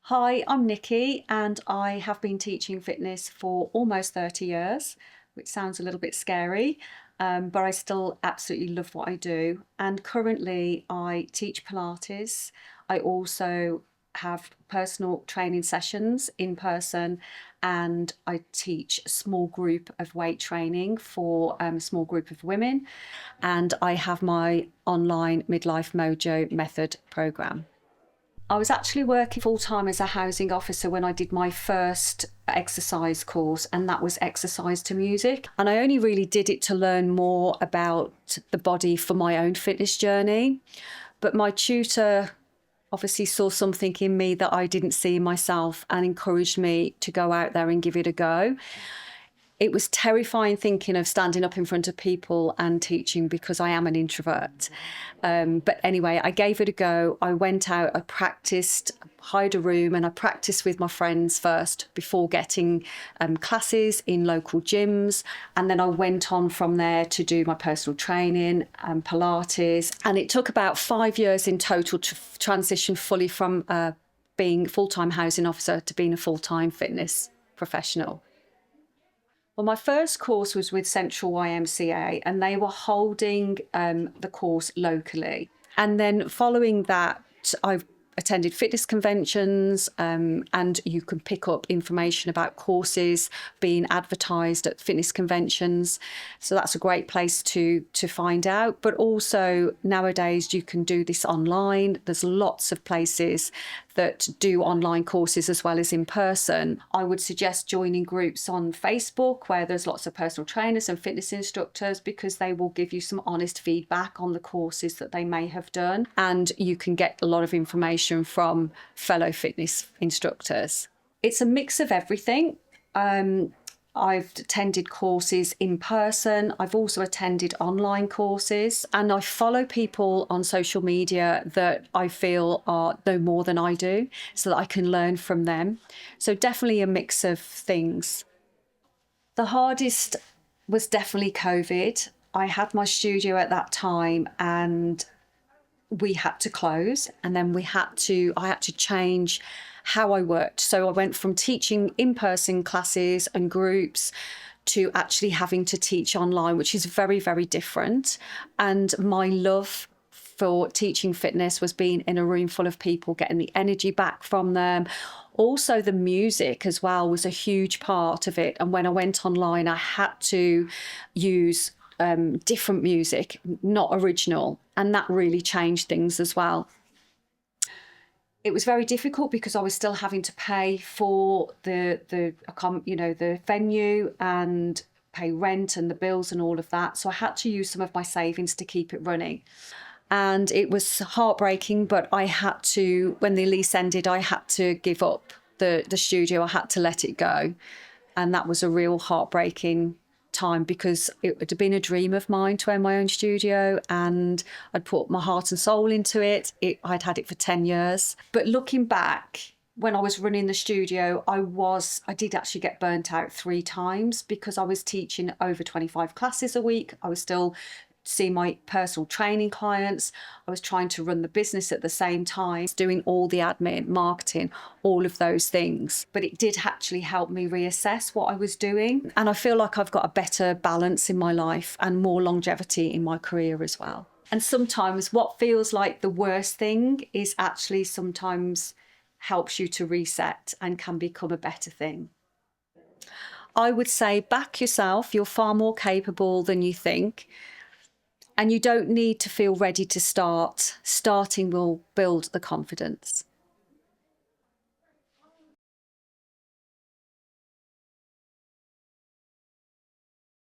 Hi, I'm Nikki and I have been teaching fitness for almost 30 years, which sounds a little bit scary, but I still absolutely love what I do. And currently I teach Pilates. I also have personal training sessions in person, and I teach a small group of weight training for a small group of women. And I have my online midlife Mojo method program. I was actually working full time as a housing officer when I did my first exercise course, and that was exercise to music. And I only really did it to learn more about the body for my own fitness journey. But my tutor obviously saw something in me that I didn't see in myself and encouraged me to go out there and give it a go. It was terrifying thinking of standing up in front of people and teaching because I am an introvert. But anyway, I gave it a go. I went out, I practiced, hired a room, and I practiced with my friends first before getting classes in local gyms. And then I went on from there to do my personal training and Pilates. And it took about 5 years in total to transition fully from being a full-time housing officer to being a full-time fitness professional. Well, my first course was with Central YMCA, and they were holding the course locally. And then following that, I've attended fitness conventions, and you can pick up information about courses being advertised at fitness conventions. So that's a great place to find out. But also nowadays you can do this online. There's lots of places that do online courses as well as in person. I would suggest joining groups on Facebook where there's lots of personal trainers and fitness instructors, because they will give you some honest feedback on the courses that they may have done, and you can get a lot of information from fellow fitness instructors. It's a mix of everything. I've attended courses in person. I've also attended online courses, and I follow people on social media that I feel know more than I do, so that I can learn from them. So definitely a mix of things. The hardest was definitely COVID. I had my studio at that time and we had to close, and then I had to change how I worked. So I went from teaching in-person classes and groups to actually having to teach online, which is very, very different. And my love for teaching fitness was being in a room full of people, getting the energy back from them. Also, the music as well was a huge part of it. And when I went online, I had to use different music, not original. And that really changed things as well. It was very difficult because I was still having to pay for the venue and pay rent and the bills and all of that. So I had to use some of my savings to keep it running. And it was heartbreaking, but I had to, when the lease ended, I had to give up the studio. I had to let it go. And that was a real heartbreaking time, because it had been a dream of mine to own my own studio, and I'd put my heart and soul into it. I'd had it for 10 years. But looking back, when I was running the studio, I did actually get burnt out 3 times, because I was teaching over 25 classes a week. I was still see my personal training clients. I was trying to run the business at the same time, doing all the admin, marketing, all of those things. But it did actually help me reassess what I was doing. And I feel like I've got a better balance in my life and more longevity in my career as well. And sometimes what feels like the worst thing is actually sometimes helps you to reset and can become a better thing. I would say back yourself. You're far more capable than you think. And you don't need to feel ready to start. Starting will build the confidence.